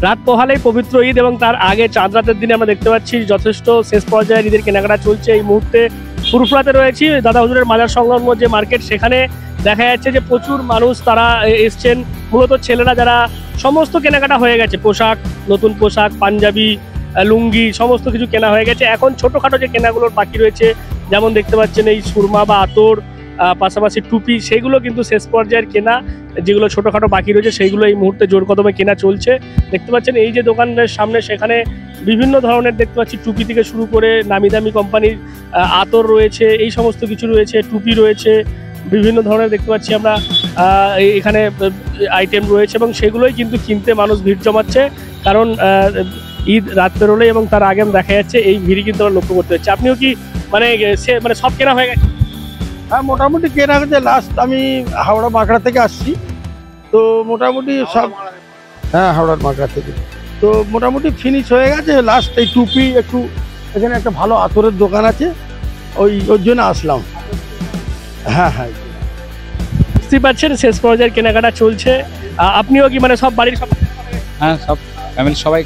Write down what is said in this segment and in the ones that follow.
রাত পোহালেই পবিত্র ঈদ এবং তার আগে চাঁদ রাতের দিনে আমরা দেখতে পাচ্ছি যথেষ্ট শেষ পর্যায়ে ঈদের কেনাকাটা চলছে। এই মুহূর্তে ফুরফুরাতে রয়েছি, দাদা হুজুরের মাজার সংলগ্ন যে মার্কেট, সেখানে দেখা যাচ্ছে যে প্রচুর মানুষ তারা এসছেন। মূলত ছেলেরা যারা সমস্ত কেনাকাটা হয়ে গেছে, পোশাক, নতুন পোশাক, পাঞ্জাবি, লুঙ্গি সমস্ত কিছু কেনা হয়ে গেছে। এখন ছোটোখাটো যে কেনাগুলোর বাকি রয়েছে, যেমন দেখতে পাচ্ছেন এই সুরমা বা আতর, পাশাপাশি টুপি, সেইগুলো কিন্তু শেষ পর্যায়ের কেনা। যেগুলো ছোটোখাটো বাকি রয়েছে সেইগুলো এই মুহূর্তে জোর কদমে কেনা চলছে। দেখতে পাচ্ছেন এই যে দোকানের সামনে, সেখানে বিভিন্ন ধরনের দেখতে পাচ্ছি টুপি থেকে শুরু করে নামি দামি কোম্পানির আতর রয়েছে, এই সমস্ত কিছু রয়েছে, টুপি রয়েছে, বিভিন্ন ধরনের দেখতে পাচ্ছি আমরা এখানে আইটেম রয়েছে এবং সেগুলোই কিন্তু কিনতে মানুষ ভিড় জমাচ্ছে। কারণ ঈদ রাত পেরোলে এবং তার আগে দেখা যাচ্ছে এই ভিড়ই কিন্তু আমরা লক্ষ্য করতে হচ্ছে। আপনিও কি মানে সব কেনা হয়ে গেছে? হ্যাঁ, মোটামুটি কেনা হচ্ছে। লাস্ট আমি হাওড়া মাকড়া থেকে আসছি, তো মোটামুটি সব, হ্যাঁ হাওড়ার মাকড়া থেকে, তো মোটামুটি ফিনিশ হয়ে গেছে। লাস্ট এই টুপি, একটু এখানে একটা ভালো আতরের দোকান আছে, ওর জন্য আসলাম। হ্যাঁ হ্যাঁ, বুঝতে পারছেন শেষ পর্যায়ের কেনাকাটা চলছে। আপনিও কি মানে সব বাড়ির সব? হ্যাঁ, সব ফ্যামিলি সবাই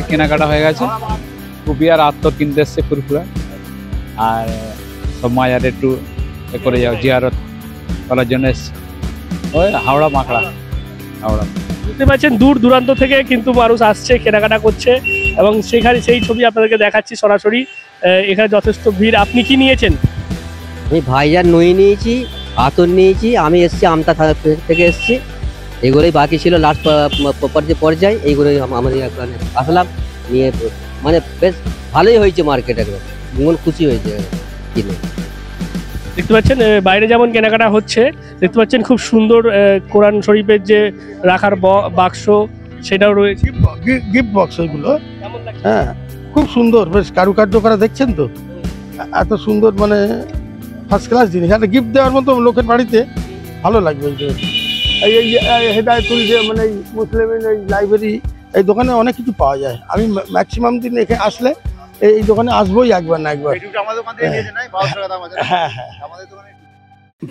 কেনাকাটা হয়ে গেছে। টুপি আর আতর কিনতে এসছে ফুরফুরা, আর সব মাজারে একটু করে যাও জিয়ারত করার জন্য এসছে। ওই হাওড়া মাকড়া, হাওড়া। বুঝতে পারছেন দূর দূরান্ত থেকে কিন্তু মানুষ আসছে, কেনাকাটা করছে এবং সেখানে সেই ছবি আপনাদেরকে দেখাচ্ছি সরাসরি। এখানে যথেষ্ট ভিড়। আপনি কি নিয়েছেন? আমি ভাইজান নই নিয়েছি, আতর নিয়েছি। আমি এসছি আমতা থেকে এসছি। এগুলোই বাকি ছিল লাস্ট পর্যায়ে, এইগুলোই আমাদের এখানে আসলাম নিয়ে। মানে বেশ ভালোই হয়েছে মার্কেট, একদম মন খুশি হয়েছে কিনে। দেখতে পাচ্ছেন বাইরে যেমন কেনাকাটা হচ্ছে, দেখতে পাচ্ছেন খুব সুন্দর কোরআন শরীফের যে রাখার বাক্স, সেটাও রয়েছে, গিফট বক্স ওইগুলো। হ্যাঁ, খুব সুন্দর, বেশ কারুকার্য করা, দেখছেন তো এত সুন্দর, মানে ফার্স্ট ক্লাস জিনিস। একটা গিফট দেওয়ার মতো লোকের বাড়িতে ভালো লাগবে। এই হেদায়তুল যে মানে মুসলিম এই লাইব্রেরি, এই দোকানে অনেক কিছু পাওয়া যায়। আমি ম্যাক্সিমাম দিন এখানে আসলে এই দোকানে আসবোই একবার না একবার। হ্যাঁ হ্যাঁ,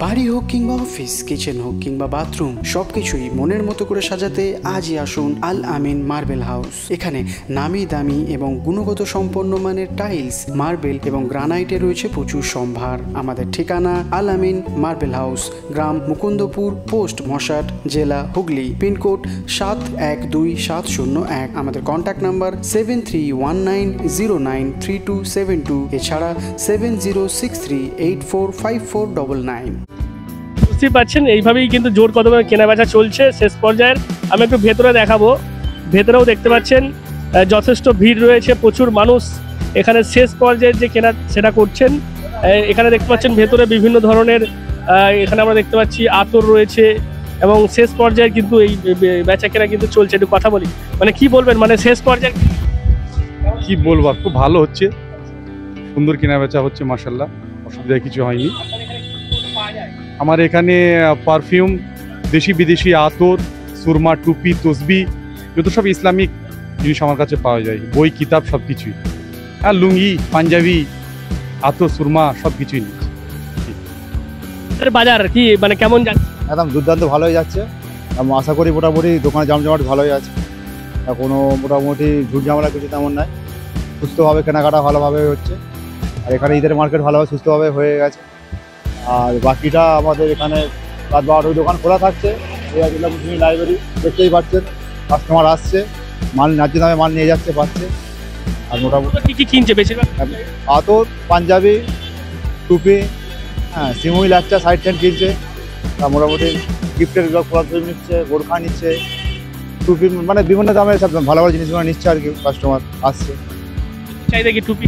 বাড়ি হোক কিংবা অফিস, কিচেন হোক কিংবা বাথরুম, সবকিছুই মনের মতো করে সাজাতে আজই আসুন আল আমিন মার্বেল হাউস। এখানে নামি দামি এবং গুণগত সম্পন্ন মানের টাইলস, মার্বেল এবং গ্রানাইটে রয়েছে প্রচুর সম্ভার। আমাদের ঠিকানা আল আমিন মার্বেল হাউস, গ্রাম মুকুন্দপুর, পোস্ট মশাট, জেলা হুগলি, পিনকোড 712701। আমাদের কন্ট্যাক্ট নাম্বার 7319093272, এছাড়া 7063845499। বুঝতেই পারছেন এইভাবেই কিন্তু জোর কদমে কেনাবেচা চলছে শেষ পর্যায়ের। আমি একটু ভেতরে দেখাবো। ভেতরেও দেখতে পাচ্ছেন যথেষ্ট ভিড় রয়েছে, প্রচুর মানুষ এখানে শেষ পর্যায়ের যে কেনা সেটা করছেন। এখানে দেখতে পাচ্ছেন ভেতরে বিভিন্ন ধরনের, এখানে আমরা দেখতে পাচ্ছি আতর রয়েছে এবং শেষ পর্যায়ে কিন্তু এই বেচা কেনা কিন্তু চলছে। একটু কথা বলি, মানে কি বলবেন, মানে শেষ পর্যায়ে কি বলবো, খুব ভালো হচ্ছে, সুন্দর কেনা বেচা হচ্ছে, মাশাআল্লাহ, অসুবিধা কিছু হয়নি। আমার এখানে পারফিউম, দেশি বিদেশি আতর, সুরমা, টুপি, তসবি, যত সব ইসলামিক জিনিস আমার কাছে পাওয়া যায়, বই কিতাব সব কিছুই, আর লুঙ্গি, পাঞ্জাবি, আতর, সুরমা সব কিছুই নিচ্ছে। বাজার কি মানে কেমন যাচ্ছে? একদম দুর্দান্ত ভালোই যাচ্ছে। আশা করি মোটামুটি দোকানে জমজমাট ভালোই আছে, কোনো মোটামুটি ঝুট ঝামেলা কিছু তেমন নাই। সুস্থভাবে কেনাকাটা ভালোভাবে হচ্ছে, আর এখানে ঈদের মার্কেট ভালোভাবে সুস্থভাবে হয়ে গেছে। আর বাকিটা আমাদের এখানে রাত 12টায় দোকান খোলা থাকছে। এই মুসলিম লাইব্রেরি দেখতেই পাচ্ছেন, কাস্টমার আসছে, মাল ন্যায্য দামে মাল নিয়ে যাচ্ছে, পাচ্ছে। আর মোটামুটি কি কিনছে বেশিরভাগ? আতর, পাঞ্জাবি, টুপি, হ্যাঁ সিমুই, লাচ্চা, সাইড টেন্ট কিনছে। আর মোটামুটি গিফটের প্রোডাক্ট নিচ্ছে, বোরখা নিচ্ছে, টুপি, মানে বিভিন্ন দামে সব ভালো ভালো জিনিসগুলো নিচ্ছে আর কি। কাস্টমার আসছে। চাইদা কি টুপি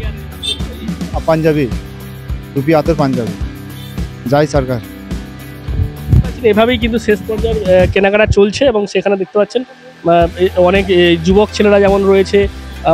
আর পাঞ্জাবি, টুপি, আতর, পাঞ্জাবি, যাই সরকার। এভাবেই কিন্তু শেষ পর্যায়ে কেনাকাটা চলছে এবং সেখানে দেখতে পাচ্ছেন অনেক যুবক ছেলেরা যেমন রয়েছে,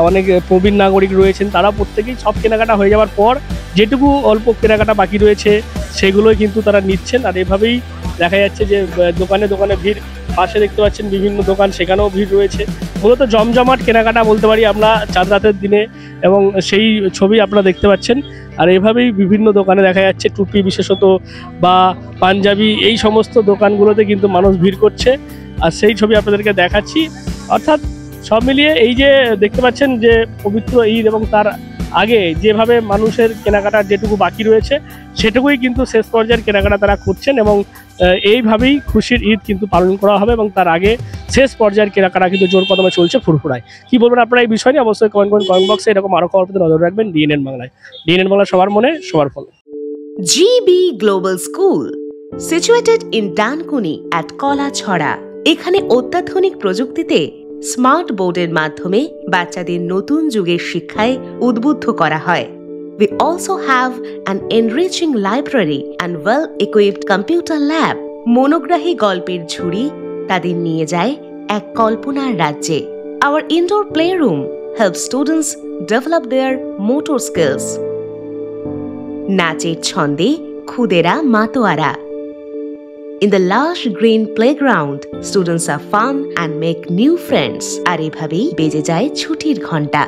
অনেক প্রবীণ নাগরিক রয়েছেন, তারা প্রত্যেকেই সব কেনাকাটা হয়ে যাওয়ার পর যেটুকু অল্প কেনাকাটা বাকি রয়েছে সেগুলোই কিন্তু তারা নিচ্ছেন। আর এভাবেই দেখা যাচ্ছে যে দোকানে দোকানে ভিড়। পাশে দেখতে পাচ্ছেন বিভিন্ন দোকান, সেখানেও ভিড় রয়েছে। মূলত জমজমাট কেনাকাটা বলতে পারি আমরা চাঁদ রাতের দিনে, এবং সেই ছবি আপনারা দেখতে পাচ্ছেন। আর এভাবেই বিভিন্ন দোকানে দেখা যাচ্ছে টুপি বিশেষত বা পাঞ্জাবি, এই সমস্ত দোকানগুলোতে কিন্তু মানুষ ভিড় করছে। আর সেই ছবি আপনাদেরকে দেখাচ্ছি। অর্থাৎ সব মিলিয়ে এই যে দেখতে পাচ্ছেন যে পবিত্র ঈদ এবং তার আগে যেভাবে মানুষের কেনাকাটার যেটুকু বাকি রয়েছে সেটুকুই কিন্তু শেষ পর্যায়ের কেনাকাটা তারা করছেন এবং এইভাবেই খুশির ঈদ কিন্তু পালন করা হবে এবং তার আগে শেষ পর্যায়ের কেনাকাটা কিন্তু জোর কদমে চলছে ফুরফুরায়। কি বলবেন আপনারা এই বিষয় নিয়ে অবশ্যই কমেন্ট বক্সে, এরকম আরো খবর পেতে নজর রাখবেন ডিএনএন বাংলায়। ডিএনএন বাংলা সবার মনে সবার ফল। GB Global School, situated in Dankuni at Kolachhora. এখানে অত্যাধুনিক প্রযুক্তিতে স্মার্ট বোর্ডের মাধ্যমে বাচ্চাদের নতুন যুগের শিক্ষায় উদ্বুদ্ধ করা হয়। We also have an enriching library and well-equipped computer lab. মনোগ্রাহী গল্পের ঝুড়ি তাদের নিয়ে যায় এক কল্পনার রাজ্যে। Our indoor playroom helps students develop their motor skills. নাচের ছন্দে খুদেরা মাতোয়ারা। In the lush green playground, students are fun and make new friends. আর এভাবেই বেজে যায় ছুটির ঘন্টা।